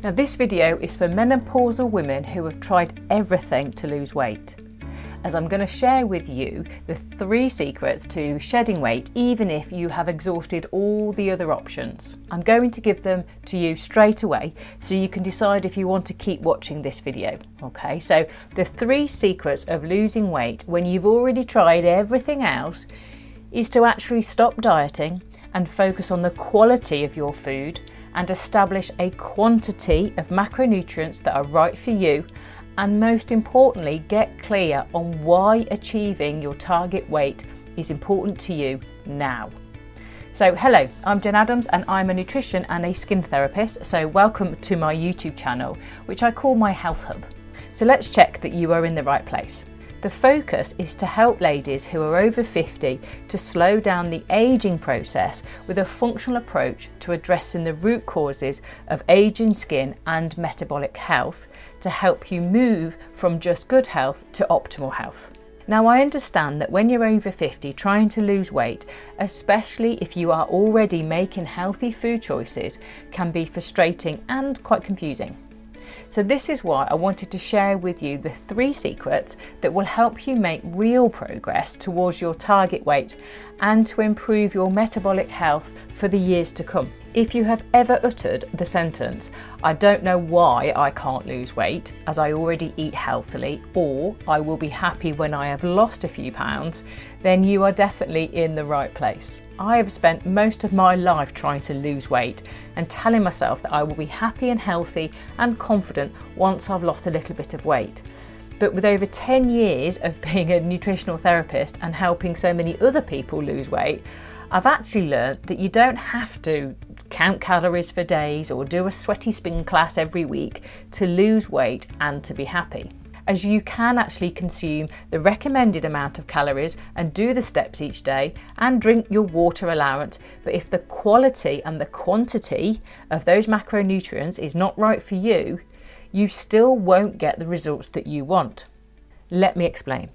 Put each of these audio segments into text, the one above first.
Now this video is for menopausal women who have tried everything to lose weight, as I'm going to share with you the 3 secrets to shedding weight even if you have exhausted all the other options. I'm going to give them to you straight away so you can decide if you want to keep watching this video. Okay, so the 3 secrets of losing weight when you've already tried everything else is to actually stop dieting and focus on the quality of your food and establish a quantity of macronutrients that are right for you, and most importantly, get clear on why achieving your target weight is important to you now. So hello, I'm Jen Adams and I'm a nutrition and a skin therapist, so welcome to my YouTube channel, which I call my Health Hub. So let's check that you are in the right place. The focus is to help ladies who are over 50 to slow down the aging process with a functional approach to addressing the root causes of aging skin and metabolic health to help you move from just good health to optimal health. Now, I understand that when you're over 50 trying to lose weight, especially if you are already making healthy food choices, can be frustrating and quite confusing. So this is why I wanted to share with you the 3 secrets that will help you make real progress towards your target weight and to improve your metabolic health for the years to come. If you have ever uttered the sentence, "I don't know why I can't lose weight as I already eat healthily," or "I will be happy when I have lost a few pounds," then you are definitely in the right place. I have spent most of my life trying to lose weight and telling myself that I will be happy and healthy and confident once I've lost a little bit of weight. But with over 10 years of being a nutritional therapist and helping so many other people lose weight, I've actually learned that you don't have to count calories for days or do a sweaty spin class every week to lose weight and to be happy, as you can actually consume the recommended amount of calories and do the steps each day and drink your water allowance. But if the quality and the quantity of those macronutrients is not right for you, you still won't get the results that you want. Let me explain.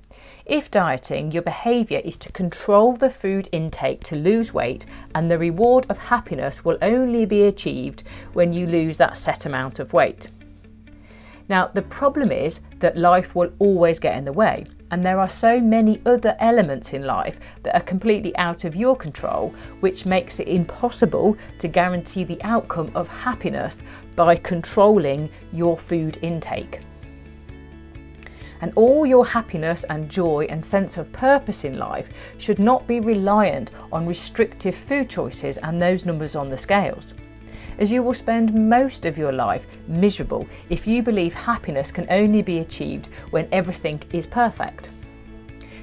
If dieting, your behaviour is to control the food intake to lose weight, and the reward of happiness will only be achieved when you lose that set amount of weight. Now, the problem is that life will always get in the way, and there are so many other elements in life that are completely out of your control, which makes it impossible to guarantee the outcome of happiness by controlling your food intake. And all your happiness and joy and sense of purpose in life should not be reliant on restrictive food choices and those numbers on the scales, as you will spend most of your life miserable if you believe happiness can only be achieved when everything is perfect.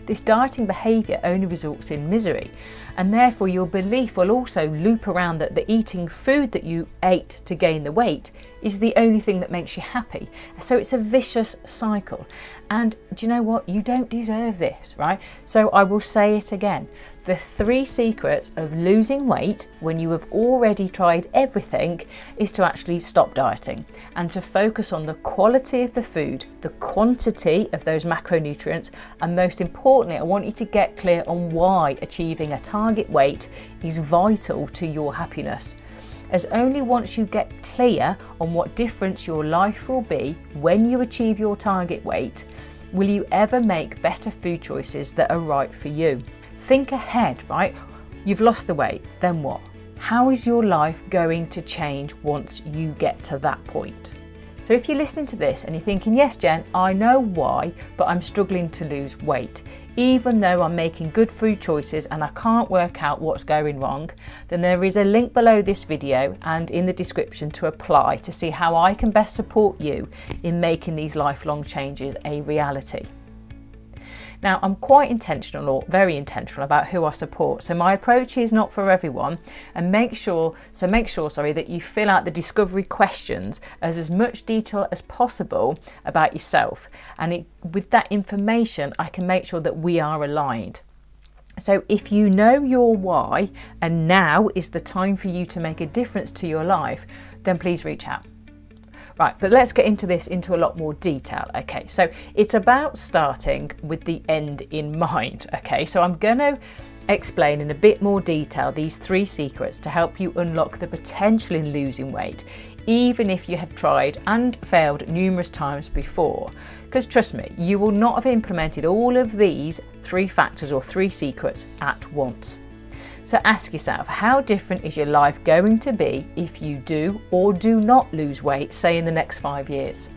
This dieting behaviour only results in misery, and therefore your belief will also loop around that the eating food that you ate to gain the weight is the only thing that makes you happy. So it's a vicious cycle. And do you know what? You don't deserve this, right? So I will say it again. The 3 secrets of losing weight when you have already tried everything is to actually stop dieting and to focus on the quality of the food, the quantity of those macronutrients, and most importantly, I want you to get clear on why achieving a target weight is vital to your happiness. As only once you get clear on what difference your life will be when you achieve your target weight, will you ever make better food choices that are right for you. Think ahead, right? You've lost the weight, then what? How is your life going to change once you get to that point? So if you're listening to this and you're thinking, yes, Jen, I know why, but I'm struggling to lose weight, even though I'm making good food choices and I can't work out what's going wrong, then there is a link below this video and in the description to apply to see how I can best support you in making these lifelong changes a reality. Now, I'm quite intentional, or very intentional, about who I support, so my approach is not for everyone, and make sure that you fill out the discovery questions as much detail as possible about yourself, and with that information I can make sure that we are aligned. So if you know your why and now is the time for you to make a difference to your life, then please reach out. Right, but let's get into this into a lot more detail. Okay, so it's about starting with the end in mind. Okay, so I'm going to explain in a bit more detail these 3 secrets to help you unlock the potential in losing weight, even if you have tried and failed numerous times before. Because trust me, you will not have implemented all of these 3 factors or 3 secrets at once. So ask yourself, how different is your life going to be if you do or do not lose weight, say in the next 5 years?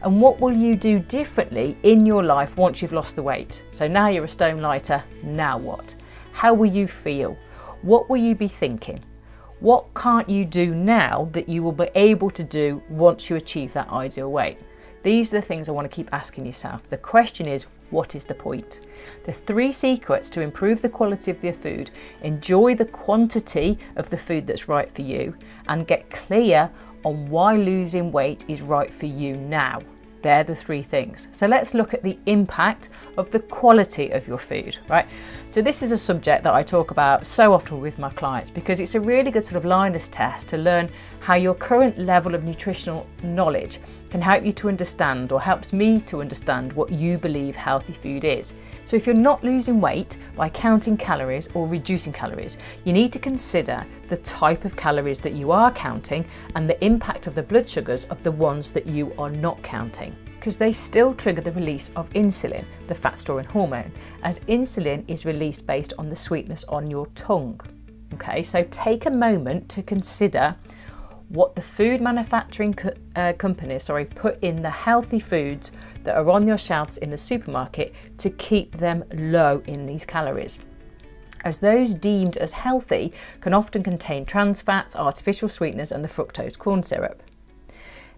And what will you do differently in your life once you've lost the weight? So now you're a stone lighter, now what? How will you feel? What will you be thinking? What can't you do now that you will be able to do once you achieve that ideal weight? These are the things I want to keep asking yourself. The question is, what is the point? The 3 secrets to improve the quality of your food: enjoy the quantity of the food that's right for you, and get clear on why losing weight is right for you now. They're the 3 things. So let's look at the impact of the quality of your food, right? So this is a subject that I talk about so often with my clients because it's a really good sort of litmus test to learn how your current level of nutritional knowledge can help you to understand, or helps me to understand, what you believe healthy food is. So if you're not losing weight by counting calories or reducing calories, you need to consider the type of calories that you are counting and the impact of the blood sugars of the ones that you are not counting, because they still trigger the release of insulin, the fat storing hormone, as insulin is released based on the sweetness on your tongue. Okay, so take a moment to consider what the food manufacturing companies put in the healthy foods that are on your shelves in the supermarket to keep them low in these calories, as those deemed as healthy can often contain trans fats, artificial sweeteners and the fructose corn syrup.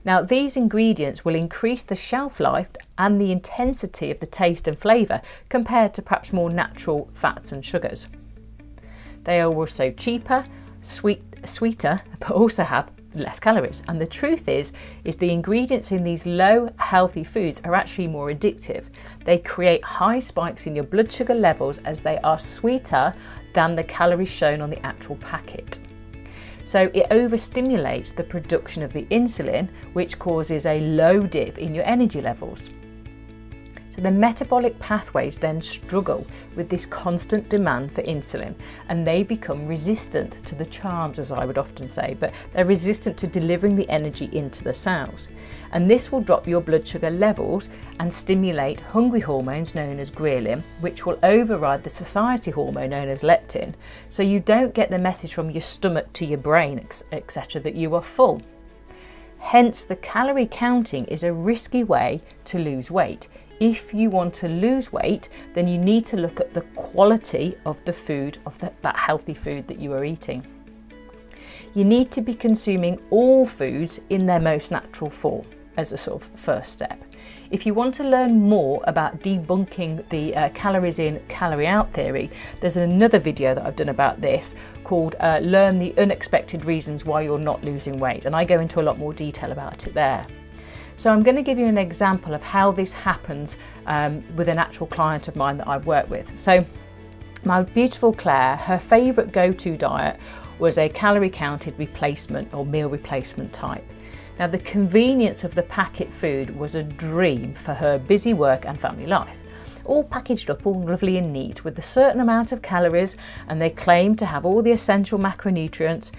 Now, these ingredients will increase the shelf life and the intensity of the taste and flavour compared to perhaps more natural fats and sugars. They are also cheaper, sweeter, but also have less calories. And the truth is the ingredients in these low healthy foods are actually more addictive. They create high spikes in your blood sugar levels as they are sweeter than the calories shown on the actual packet. So it overstimulates the production of the insulin, which causes a low dip in your energy levels. So the metabolic pathways then struggle with this constant demand for insulin, and they become resistant to the charms, as I would often say, but they're resistant to delivering the energy into the cells. And this will drop your blood sugar levels and stimulate hungry hormones known as ghrelin, which will override the satiety hormone known as leptin. So you don't get the message from your stomach to your brain, etc., that you are full. Hence, the calorie counting is a risky way to lose weight. If you want to lose weight, then you need to look at the quality of the food, of that healthy food that you are eating. You need to be consuming all foods in their most natural form as a sort of first step. If you want to learn more about debunking the calories in, calorie out theory, there's another video that I've done about this called Learn the Unexpected Reasons Why You're Not Losing Weight, and I go into a lot more detail about it there. So I'm going to give you an example of how this happens with an actual client of mine that I've worked with. So my beautiful Claire, her favourite go-to diet was a calorie counted replacement or meal replacement type. Now, the convenience of the packet food was a dream for her busy work and family life. All packaged up, all lovely and neat, with a certain amount of calories, and they claim to have all the essential macronutrients,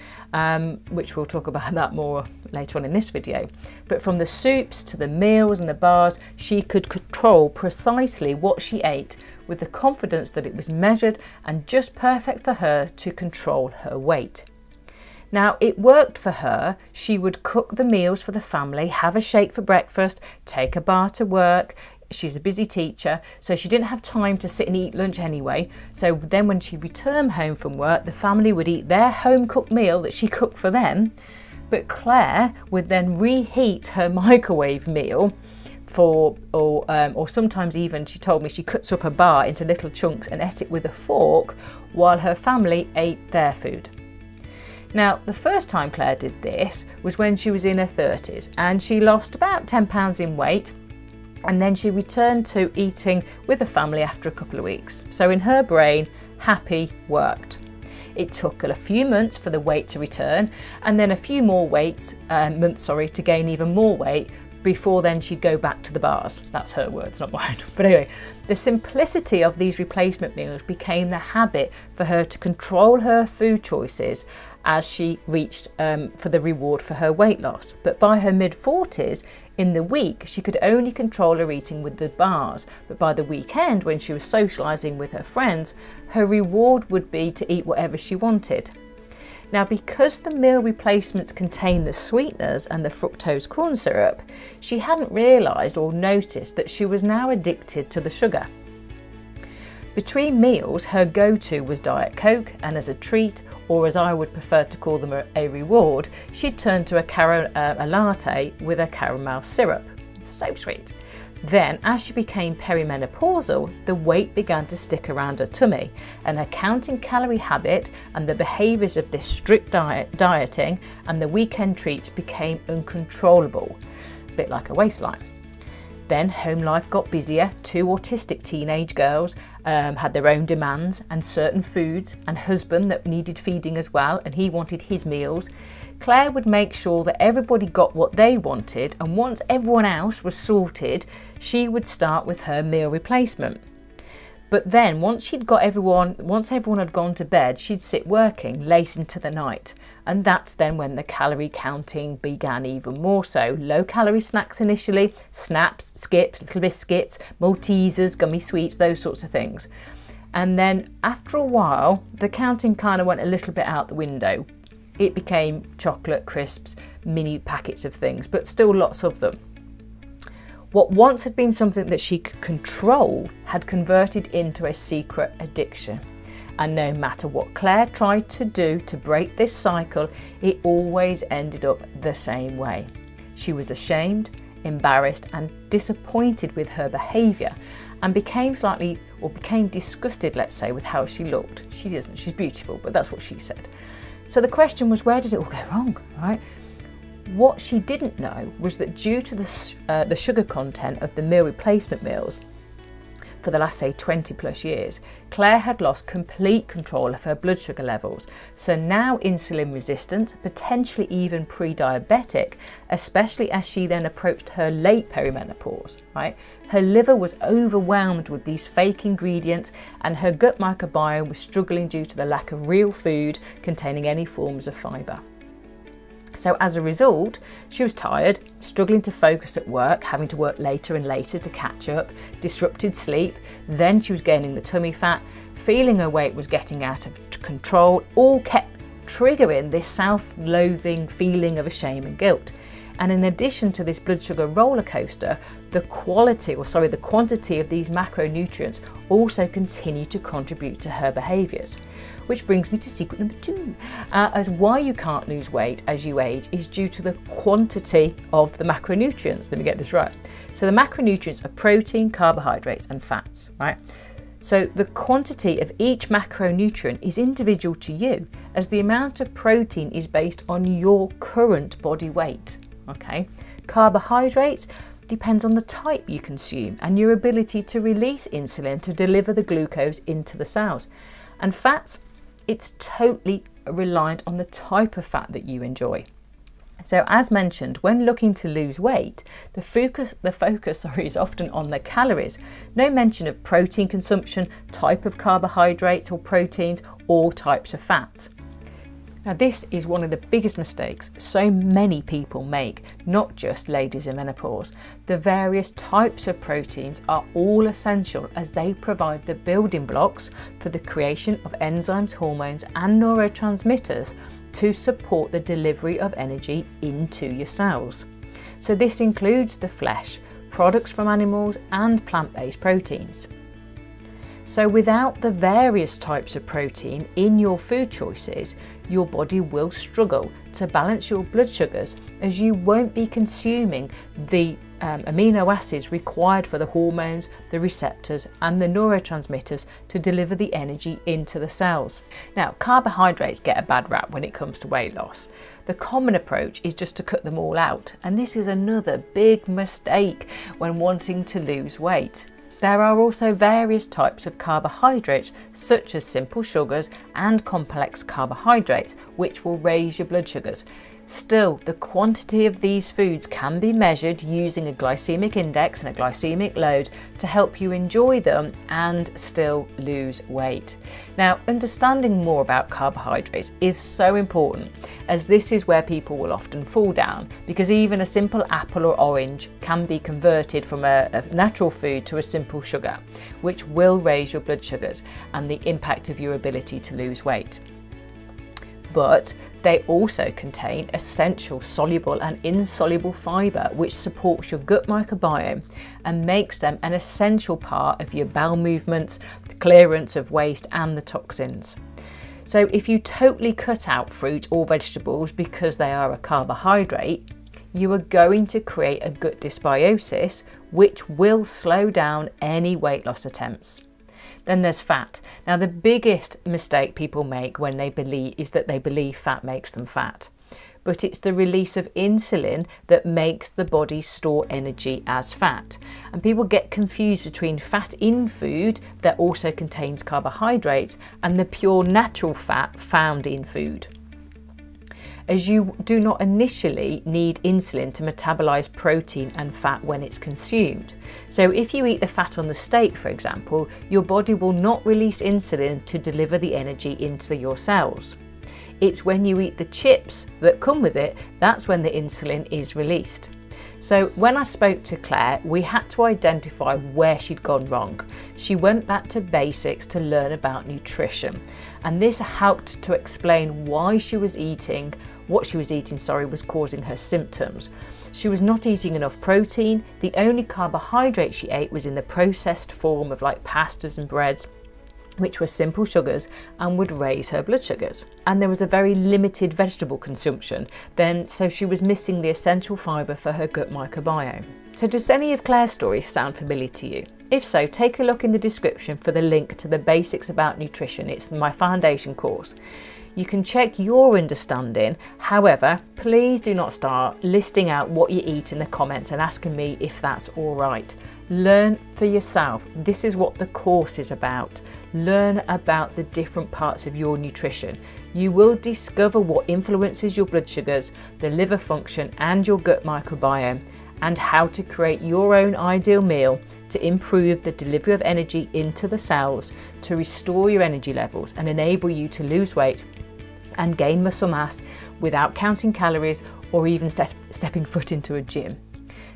which we'll talk about that more later on in this video. But from the soups to the meals and the bars, she could control precisely what she ate with the confidence that it was measured and just perfect for her to control her weight. Now, it worked for her. She would cook the meals for the family, have a shake for breakfast, take a bar to work. She's a busy teacher, so she didn't have time to sit and eat lunch anyway. So then when she returned home from work, the family would eat their home-cooked meal that she cooked for them. But Claire would then reheat her microwave meal or sometimes even, she told me, she cuts up a bar into little chunks and ate it with a fork while her family ate their food. Now, the first time Claire did this was when she was in her 30s, and she lost about 10 pounds in weight, and then she returned to eating with the family after a couple of weeks. So in her brain, happy worked. It took a few months for the weight to return, and then a few more months to gain even more weight, before then she'd go back to the bars. That's her words, not mine. But anyway, the simplicity of these replacement meals became the habit for her to control her food choices as she reached for the reward for her weight loss. But by her mid-40s, in the week, she could only control her eating with the bars. But by the weekend, when she was socialising with her friends, her reward would be to eat whatever she wanted. Now, because the meal replacements contain the sweeteners and the fructose corn syrup, she hadn't realised or noticed that she was now addicted to the sugar. Between meals, her go-to was Diet Coke, and as a treat, or as I would prefer to call them, a reward, she'd turn to a latte with a caramel syrup. So sweet. Then, as she became perimenopausal, the weight began to stick around her tummy, and her counting calorie habit and the behaviours of this strict dieting and the weekend treats became uncontrollable, a bit like a waistline. Then home life got busier. 2 autistic teenage girls had their own demands and certain foods, and husband that needed feeding as well, and he wanted his meals. Claire would make sure that everybody got what they wanted, and once everyone else was sorted, she would start with her meal replacement. But then once everyone had gone to bed, she'd sit working late into the night. And that's then when the calorie counting began even more so. Low calorie snacks initially, snaps, skips, little biscuits, Maltesers, gummy sweets, those sorts of things. And then after a while, the counting kind of went a little bit out the window. It became chocolate, crisps, mini packets of things, but still lots of them. What once had been something that she could control had converted into a secret addiction. And no matter what Claire tried to do to break this cycle, it always ended up the same way. She was ashamed, embarrassed and disappointed with her behaviour, and became disgusted, let's say, with how she looked. She isn't, she's beautiful, but that's what she said. So the question was, where did it all go wrong, right? What she didn't know was that due to the sugar content of the meal replacement meals, for the last, say, 20 plus years, Claire had lost complete control of her blood sugar levels. So now insulin resistant, potentially even pre-diabetic, especially as she then approached her late perimenopause, right? Her liver was overwhelmed with these fake ingredients, and her gut microbiome was struggling due to the lack of real food containing any forms of fibre. So as a result, she was tired, struggling to focus at work, having to work later and later to catch up, disrupted sleep, then she was gaining the tummy fat, feeling her weight was getting out of control, all kept triggering this self-loathing feeling of shame and guilt. And in addition to this blood sugar roller coaster, the quantity of these macronutrients also continued to contribute to her behaviours. Which brings me to secret number 2, as why you can't lose weight as you age is due to the quantity of the macronutrients. Let me get this right. So the macronutrients are protein, carbohydrates and fats, right? So the quantity of each macronutrient is individual to you, as the amount of protein is based on your current body weight, okay? Carbohydrates depends on the type you consume and your ability to release insulin to deliver the glucose into the cells. And fats, it's totally reliant on the type of fat that you enjoy. So as mentioned, when looking to lose weight, the focus is often on the calories. No mention of protein consumption, type of carbohydrates or proteins, or types of fats. Now this is one of the biggest mistakes so many people make, not just ladies in menopause. The various types of proteins are all essential as they provide the building blocks for the creation of enzymes, hormones and neurotransmitters to support the delivery of energy into your cells. So this includes the flesh, products from animals and plant-based proteins. So without the various types of protein in your food choices, your body will struggle to balance your blood sugars, as you won't be consuming the amino acids required for the hormones, the receptors and the neurotransmitters to deliver the energy into the cells. Now, carbohydrates get a bad rap when it comes to weight loss. The common approach is just to cut them all out, and this is another big mistake when wanting to lose weight. There are also various types of carbohydrates, such as simple sugars and complex carbohydrates, which will raise your blood sugars. Still, the quantity of these foods can be measured using a glycemic index and a glycemic load to help you enjoy them and still lose weight. Now, understanding more about carbohydrates is so important, as this is where people will often fall down, because even a simple apple or orange can be converted from a natural food to a simple sugar, which will raise your blood sugars and the impact of your ability to lose weight. But they also contain essential soluble and insoluble fibre, which supports your gut microbiome and makes them an essential part of your bowel movements, the clearance of waste and the toxins. So if you totally cut out fruit or vegetables because they are a carbohydrate, you are going to create a gut dysbiosis, which will slow down any weight loss attempts. Then there's fat. Now, the biggest mistake people make when they believe fat makes them fat. But it's the release of insulin that makes the body store energy as fat. And people get confused between fat in food that also contains carbohydrates and the pure natural fat found in food, as you do not initially need insulin to metabolize protein and fat when it's consumed. So if you eat the fat on the steak, for example, your body will not release insulin to deliver the energy into your cells. It's when you eat the chips that come with it, that's when the insulin is released. So when I spoke to Claire, we had to identify where she'd gone wrong. She went back to basics to learn about nutrition, and this helped to explain why she was eating what she was eating was causing her symptoms. She was not eating enough protein. The only carbohydrate she ate was in the processed form of like pastas and breads, which were simple sugars and would raise her blood sugars. And there was a very limited vegetable consumption so she was missing the essential fibre for her gut microbiome. So does any of Claire's stories sound familiar to you? If so, take a look in the description for the link to the Basics About Nutrition. It's my foundation course. You can check your understanding. However, please do not start listing out what you eat in the comments and asking me if that's all right. Learn for yourself. This is what the course is about. Learn about the different parts of your nutrition. You will discover what influences your blood sugars, the liver function and your gut microbiome, and how to create your own ideal meal to improve the delivery of energy into the cells, to restore your energy levels and enable you to lose weight and gain muscle mass without counting calories or even stepping foot into a gym.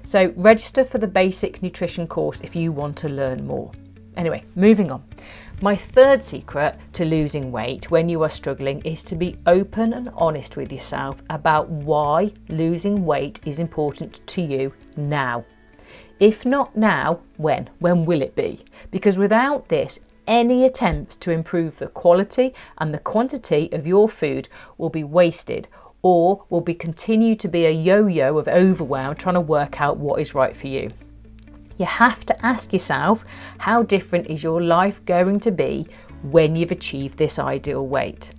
So register for the Basic Nutrition course if you want to learn more. Anyway, moving on. My third secret to losing weight when you are struggling is to be open and honest with yourself about why losing weight is important to you now. If not now, when? When will it be? Because without this, any attempts to improve the quality and the quantity of your food will be wasted, or will continue to be a yo-yo of overwhelm trying to work out what is right for you. You have to ask yourself, how different is your life going to be when you've achieved this ideal weight?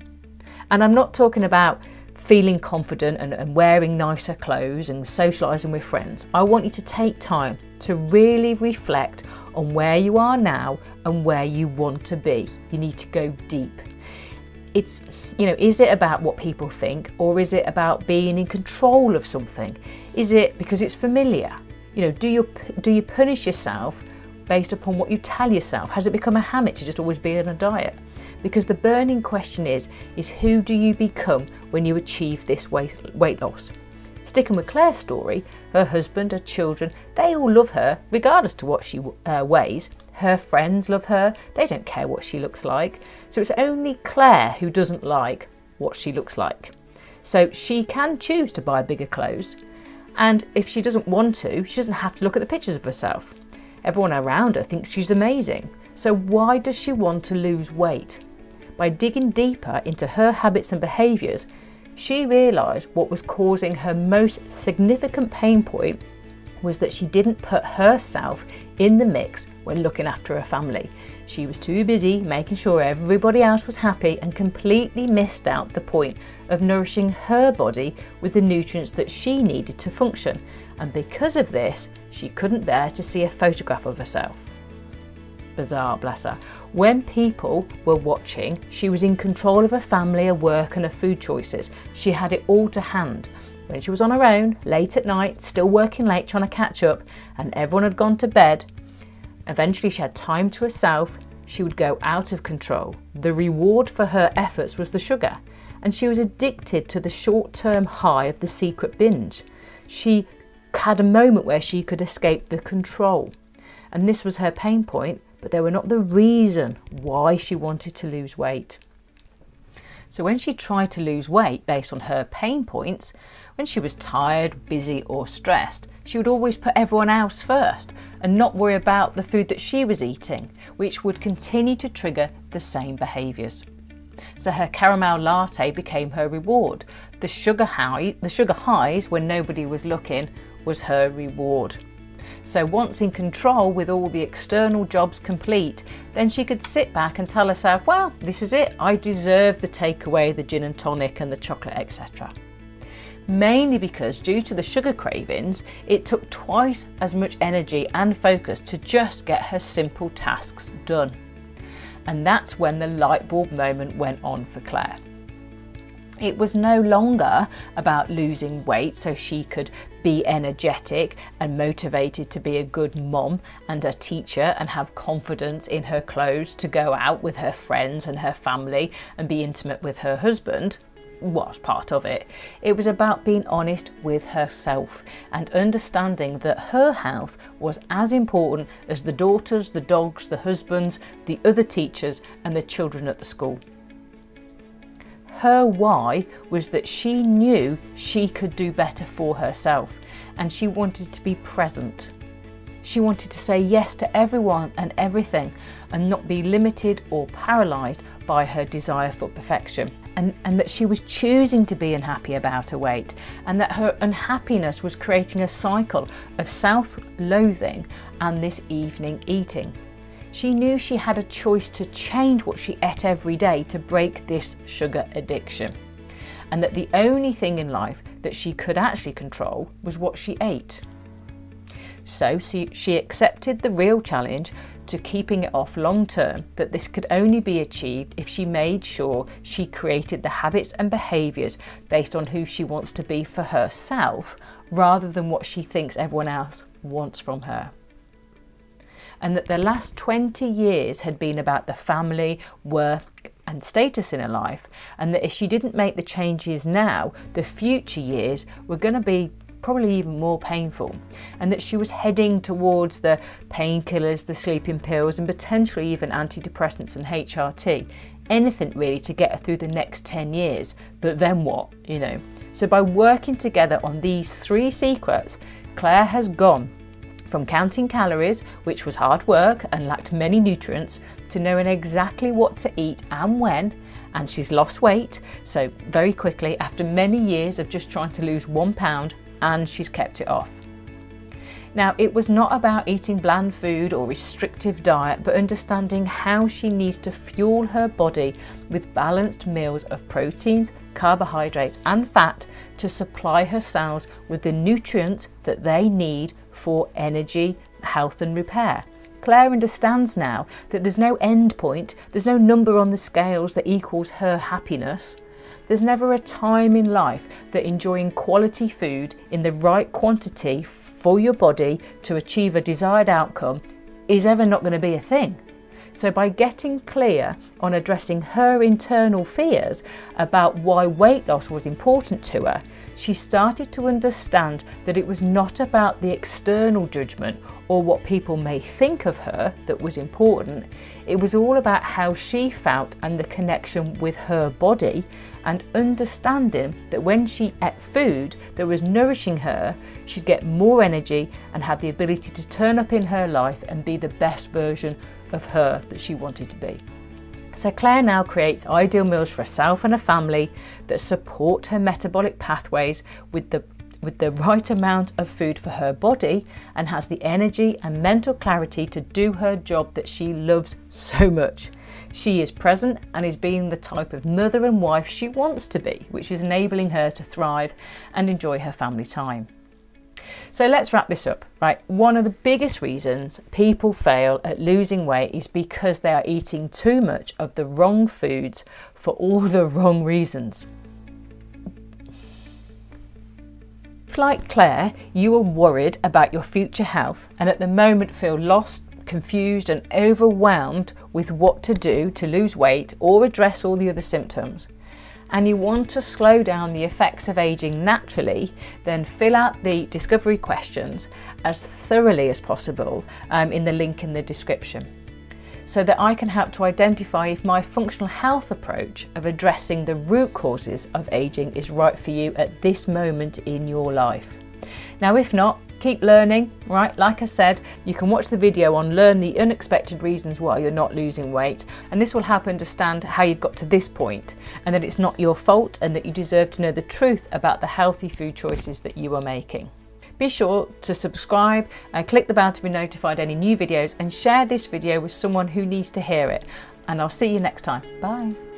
And I'm not talking about feeling confident and wearing nicer clothes and socialising with friends. I want you to take time to really reflect on where you are now and where you want to be. You need to go deep. It's, is it about what people think, or is it about being in control of something? Is it because it's familiar? Do you punish yourself based upon what you tell yourself? Has it become a habit to just always be on a diet? Because the burning question is who do you become when you achieve this weight loss? Sticking with Claire's story, her husband, her children, they all love her regardless to what she weighs. Her friends love her, they don't care what she looks like. So it's only Claire who doesn't like what she looks like. So she can choose to buy bigger clothes. And if she doesn't want to, she doesn't have to look at the pictures of herself. Everyone around her thinks she's amazing. So why does she want to lose weight? By digging deeper into her habits and behaviours, she realised what was causing her most significant pain point was that she didn't put herself in the mix when looking after her family. She was too busy making sure everybody else was happy and completely missed out the point of nourishing her body with the nutrients that she needed to function. And because of this, she couldn't bear to see a photograph of herself. Bizarre, bless her. When people were watching, she was in control of her family, her work and her food choices. She had it all to hand. when she was on her own, late at night, still working late, trying to catch up, and everyone had gone to bed, eventually she had time to herself, she would go out of control. The reward for her efforts was the sugar, and she was addicted to the short-term high of the secret binge. She had a moment where she could escape the control, and this was her pain point, but they were not the reason why she wanted to lose weight. So when she tried to lose weight based on her pain points, when she was tired, busy or stressed, she would always put everyone else first and not worry about the food that she was eating, which would continue to trigger the same behaviours. So her caramel latte became her reward. The sugar highs when nobody was looking was her reward. So once in control with all the external jobs complete, then she could sit back and tell herself, well, this is it, I deserve the takeaway, the gin and tonic and the chocolate, etc. Mainly because due to the sugar cravings, it took twice as much energy and focus to just get her simple tasks done. And that's when the light bulb moment went on for Claire. It was no longer about losing weight so she could be energetic and motivated to be a good mom and a teacher and have confidence in her clothes to go out with her friends and her family and be intimate with her husband. Was part of it. It was about being honest with herself and understanding that her health was as important as the daughters, the dogs, the husbands, the other teachers and the children at the school. Her why was that she knew she could do better for herself and she wanted to be present. She wanted to say yes to everyone and everything and not be limited or paralysed by her desire for perfection. And that she was choosing to be unhappy about her weight and that her unhappiness was creating a cycle of self-loathing and this evening eating. She knew she had a choice to change what she ate every day to break this sugar addiction, and that the only thing in life that she could actually control was what she ate. So she accepted the real challenge to keeping it off long term, that this could only be achieved if she made sure she created the habits and behaviours based on who she wants to be for herself rather than what she thinks everyone else wants from her. And that the last 20 years had been about the family, work and status in her life, and that if she didn't make the changes now, the future years were going to be probably even more painful, and that she was heading towards the painkillers, the sleeping pills and potentially even antidepressants and HRT, anything really to get her through the next 10 years. But then what, you know? So by working together on these 3 secrets, Claire has gone from counting calories, which was hard work and lacked many nutrients, to knowing exactly what to eat and when, and she's lost weight so very quickly after many years of just trying to lose 1 pound, and she's kept it off. Now, it was not about eating bland food or restrictive diet, but understanding how she needs to fuel her body with balanced meals of proteins, carbohydrates and fat to supply her cells with the nutrients that they need for energy, health and repair. Claire understands now that there's no end point, there's no number on the scales that equals her happiness. There's never a time in life that enjoying quality food in the right quantity for your body to achieve a desired outcome is ever not going to be a thing. So by getting clear on addressing her internal fears about why weight loss was important to her, she started to understand that it was not about the external judgment or what people may think of her that was important. It was all about how she felt and the connection with her body, and understanding that when she ate food that was nourishing her, she'd get more energy and have the ability to turn up in her life and be the best version of her that she wanted to be. So Claire now creates ideal meals for herself and her family that support her metabolic pathways with the right amount of food for her body, and has the energy and mental clarity to do her job that she loves so much. She is present and is being the type of mother and wife she wants to be, which is enabling her to thrive and enjoy her family time. So let's wrap this up, right? One of the biggest reasons people fail at losing weight is because they are eating too much of the wrong foods for all the wrong reasons. If, like Claire, you are worried about your future health and at the moment feel lost, confused and overwhelmed with what to do to lose weight or address all the other symptoms, and you want to slow down the effects of aging naturally, then fill out the discovery questions as thoroughly as possible in the link in the description, so that I can help to identify if my functional health approach of addressing the root causes of aging is right for you at this moment in your life. Now, if not, keep learning, right? Like I said, you can watch the video on Learn the Unexpected Reasons Why You're Not Losing Weight, and this will help understand how you've got to this point and that it's not your fault and that you deserve to know the truth about the healthy food choices that you are making. Be sure to subscribe and click the bell to be notified any new videos, and share this video with someone who needs to hear it. And I'll see you next time. Bye.